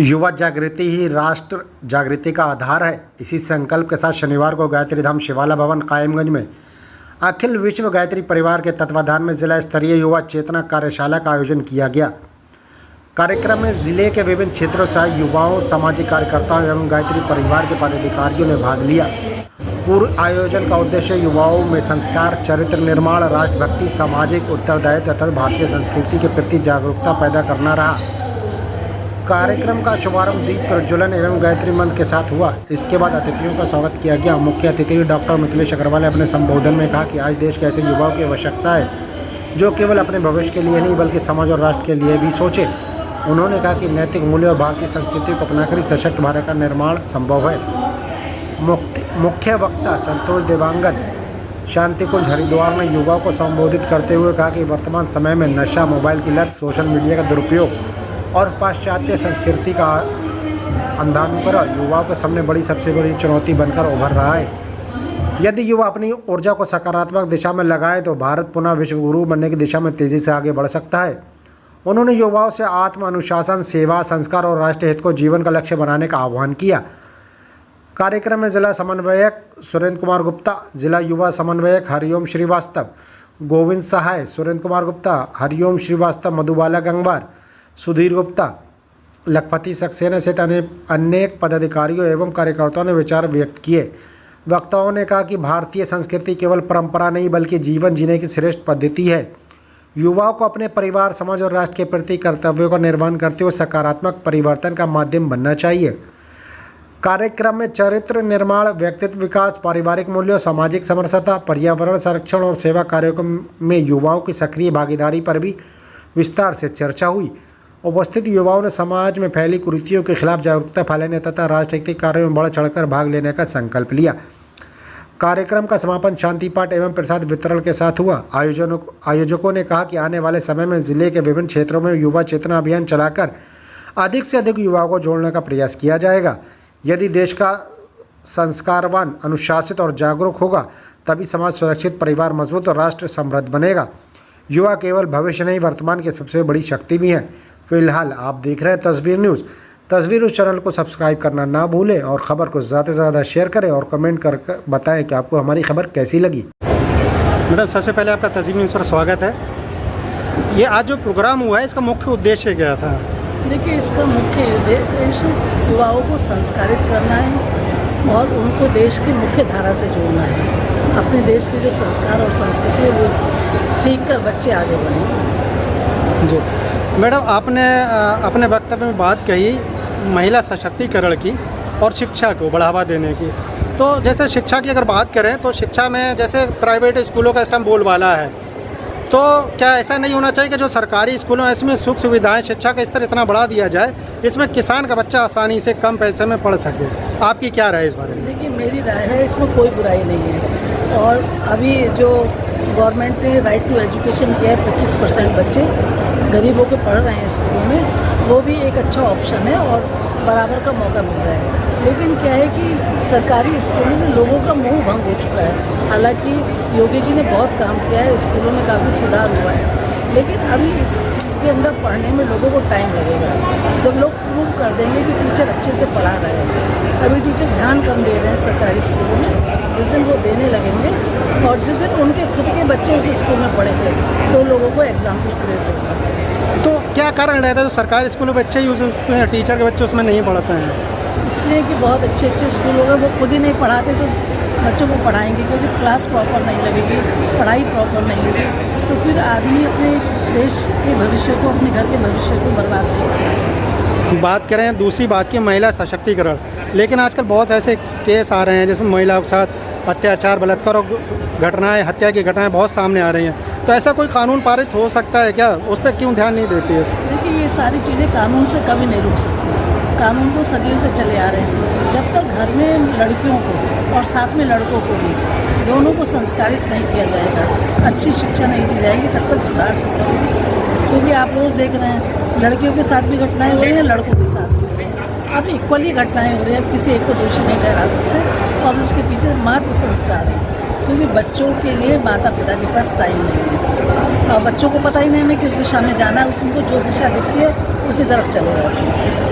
युवा जागृति ही राष्ट्र जागृति का आधार है। इसी संकल्प के साथ शनिवार को गायत्री धाम शिवाला भवन कायमगंज में अखिल विश्व गायत्री परिवार के तत्वाधान में जिला स्तरीय युवा चेतना कार्यशाला का आयोजन किया गया। कार्यक्रम में जिले के विभिन्न क्षेत्रों से युवाओं, सामाजिक कार्यकर्ताओं एवं गायत्री परिवार के पदाधिकारियों ने भाग लिया। पूर्व आयोजन का उद्देश्य युवाओं में संस्कार, चरित्र निर्माण, राष्ट्रभक्ति, सामाजिक उत्तरदायित्व तथा भारतीय संस्कृति के प्रति जागरूकता पैदा करना रहा। कार्यक्रम का शुभारंभ दीप प्रज्वलन एवं गायत्री मंत्र के साथ हुआ। इसके बाद अतिथियों का स्वागत किया गया। मुख्य अतिथि डॉक्टर मिथिलेश अग्रवाल ने अपने संबोधन में कहा कि आज देश के ऐसे युवाओं की आवश्यकता है जो केवल अपने भविष्य के लिए नहीं बल्कि समाज और राष्ट्र के लिए भी सोचे। उन्होंने कहा कि नैतिक मूल्य और भारतीय संस्कृति को अपनाकर सशक्त भारत का निर्माण संभव है। मुख्य वक्ता संतोष देवांगन शांतिकुंज हरिद्वार ने युवाओं को संबोधित करते हुए कहा कि वर्तमान समय में नशा, मोबाइल की लत, सोशल मीडिया का दुरुपयोग और पाश्चात्य संस्कृति का अंधानुकरण युवाओं के सामने सबसे बड़ी चुनौती बनकर उभर रहा है। यदि युवा अपनी ऊर्जा को सकारात्मक दिशा में लगाएं तो भारत पुनः विश्व गुरु बनने की दिशा में तेजी से आगे बढ़ सकता है। उन्होंने युवाओं से आत्म अनुशासन, सेवा, संस्कार और राष्ट्र हित को जीवन का लक्ष्य बनाने का आह्वान किया। कार्यक्रम में जिला समन्वयक सुरेंद्र कुमार गुप्ता, जिला युवा समन्वयक हरिओम श्रीवास्तव, गोविंद सहाय, सुरेंद्र कुमार गुप्ता, हरिओम श्रीवास्तव, मधुबाला गंगवार, सुधीर गुप्ता, लखपति सक्सेना सहित अनेक पदाधिकारियों एवं कार्यकर्ताओं ने विचार व्यक्त किए। वक्ताओं ने कहा कि भारतीय संस्कृति केवल परंपरा नहीं बल्कि जीवन जीने की श्रेष्ठ पद्धति है। युवाओं को अपने परिवार, समाज और राष्ट्र के प्रति कर्तव्यों का निर्वहन करते हुए सकारात्मक परिवर्तन का माध्यम बनना चाहिए। कार्यक्रम में चरित्र निर्माण, व्यक्तित्व विकास, पारिवारिक मूल्यों, सामाजिक समरसता, पर्यावरण संरक्षण और सेवा कार्यों में युवाओं की सक्रिय भागीदारी पर भी विस्तार से चर्चा हुई। उपस्थित युवाओं ने समाज में फैली कुरीतियों के खिलाफ जागरूकता फैलाने तथा राष्ट्रहित कार्यों में बढ़ चढ़कर भाग लेने का संकल्प लिया। कार्यक्रम का समापन शांति पाठ एवं प्रसाद वितरण के साथ हुआ। आयोजकों ने कहा कि आने वाले समय में जिले के विभिन्न क्षेत्रों में युवा चेतना अभियान चलाकर अधिक से अधिक युवाओं को जोड़ने का प्रयास किया जाएगा। यदि देश का संस्कारवान, अनुशासित और जागरूक होगा तभी समाज सुरक्षित, परिवार मजबूत और राष्ट्र समृद्ध बनेगा। युवा केवल भविष्य नहीं वर्तमान की सबसे बड़ी शक्ति भी है। फिलहाल आप देख रहे हैं तस्वीर न्यूज़। तस्वीर न्यूज़ चैनल को सब्सक्राइब करना ना भूलें और ख़बर को ज़्यादा से ज़्यादा शेयर करें और कमेंट कर बताएं कि आपको हमारी खबर कैसी लगी। मैडम, सबसे पहले आपका तस्वीर न्यूज़ पर स्वागत है। ये आज जो प्रोग्राम हुआ है इसका मुख्य उद्देश्य क्या था? देखिए, इसका मुख्य उद्देश्य युवाओं को संस्कारित करना है और उनको देश की मुख्य धारा से जोड़ना है। अपने देश के जो संस्कार और संस्कृति है वो सीख कर बच्चे आगे बढ़ें। जी मैडम, आपने अपने वक्तव्य में बात कही महिला सशक्तिकरण की और शिक्षा को बढ़ावा देने की। तो जैसे शिक्षा की अगर बात करें तो शिक्षा में जैसे प्राइवेट स्कूलों का स्टैम्प बोलबाला है, तो क्या ऐसा नहीं होना चाहिए कि जो सरकारी स्कूलों में इसमें सुख सुविधाएं, शिक्षा का स्तर इतना बढ़ा दिया जाए इसमें किसान का बच्चा आसानी से कम पैसे में पढ़ सके? आपकी क्या राय है इस बारे में? देखिए, मेरी राय है इसमें कोई बुराई नहीं है। और अभी जो गवर्नमेंट ने राइट टू एजुकेशन किया है, 25% बच्चे गरीबों के पढ़ रहे हैं स्कूलों में, वो भी एक अच्छा ऑप्शन है और बराबर का मौका मिल रहा है। लेकिन क्या है कि सरकारी स्कूलों से लोगों का मोह भंग हो चुका है। हालांकि योगी जी ने बहुत काम किया है, स्कूलों में काफ़ी सुधार हुआ है, लेकिन अभी इसके अंदर पढ़ने में लोगों को टाइम लगेगा। जब लोग प्रूव कर देंगे कि टीचर अच्छे से पढ़ा रहे हैं, अभी टीचर ध्यान कम दे रहे हैं सरकारी स्कूलों में, जिस दिन वो देने लगेंगे और जिस दिन उनके खुद के बच्चे उस स्कूल में पढ़ेंगे तो लोगों को एग्जाम्पल क्रिएट होगा। तो क्या कारण रहता है जो सरकारी स्कूलों में बच्चे ही उसमें, टीचर के बच्चे उसमें नहीं पढ़ते हैं? इसलिए कि बहुत अच्छे अच्छे स्कूल हो गए, वो खुद ही नहीं पढ़ाते तो बच्चों को पढ़ाएंगे क्योंकि क्लास प्रॉपर नहीं लगेगी, पढ़ाई प्रॉपर नहीं होगी, तो फिर आदमी अपने देश के भविष्य को, अपने घर के भविष्य को बर्बाद नहीं करना चाहिए। बात करें दूसरी बात की महिला सशक्तिकरण, लेकिन आजकल बहुत ऐसे केस आ रहे हैं जिसमें महिलाओं के साथ अत्याचार, बलात्कार और घटनाएं, हत्या की घटनाएं बहुत सामने आ रही हैं। तो ऐसा कोई कानून पारित हो सकता है क्या? उस पर क्यों ध्यान नहीं देती है? देखिए, ये सारी चीज़ें कानून से कभी नहीं रुक सकती। कानून तो सदियों से चले आ रहे हैं। जब तक घर में लड़कियों को और साथ में लड़कों को भी दोनों को संस्कारित नहीं किया जाएगा, अच्छी शिक्षा नहीं दी जाएगी, तब तक सुधार सकता है। क्योंकि आप रोज़ देख रहे हैं लड़कियों के साथ भी घटनाएँ हो रही हैं, लड़कों के साथ भी हो रही हैं। अब इक्वली घटनाएँ हो रही हैं, किसी एक को दोषी नहीं ठहरा सकते। और उसके पीछे मात्र संस्कार है, क्योंकि बच्चों के लिए माता पिता के पास टाइम नहीं है और बच्चों को पता ही नहीं हमें किस दिशा में जाना है। उसको जो दिशा दिखती है उसी तरफ चले जाते हैं।